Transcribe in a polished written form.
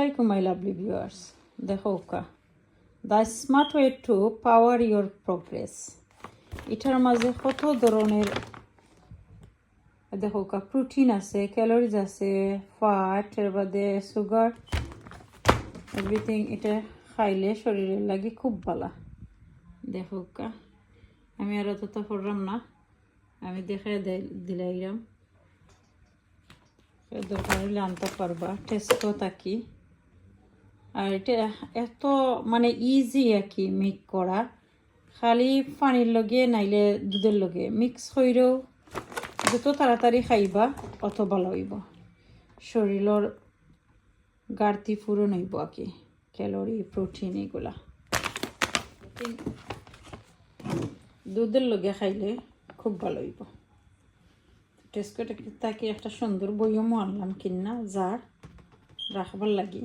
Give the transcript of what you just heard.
alaikum my lovely viewers. দেখো কা the smart way to power your progress. এটার মাঝে কত ধরনের দেখো কা প্রোটিন আছে, ক্যালোরিজ আছে, ফ্যাট, এর বাদে সুগার, এভরিথিং। এটা খাইলে শরীরের লাগে খুব ভালো। দেখো কা আমি আর অত পড়লাম না, আমি দেখে দিলাইরাম। দরকার হলে আনতে পারবা, টেস্টও থাকি। আর এটা এত মানে ইজি আর কি মেক করা, খালি পানির লগে নাইলে দুধের লগে মিক্স হইলেও যত তাড়াতাড়ি খাইবা অত ভালো হইব। শরীরের ঘাটতি পূরণ হইব আর কি, ক্যালোরি, প্রোটিন এগুলা। দুধের লগে খাইলে খুব ভালো হইব। টেস্ট করে তাকে একটা সুন্দর বইও আনলাম কিনা, যার রাখবার লাগি।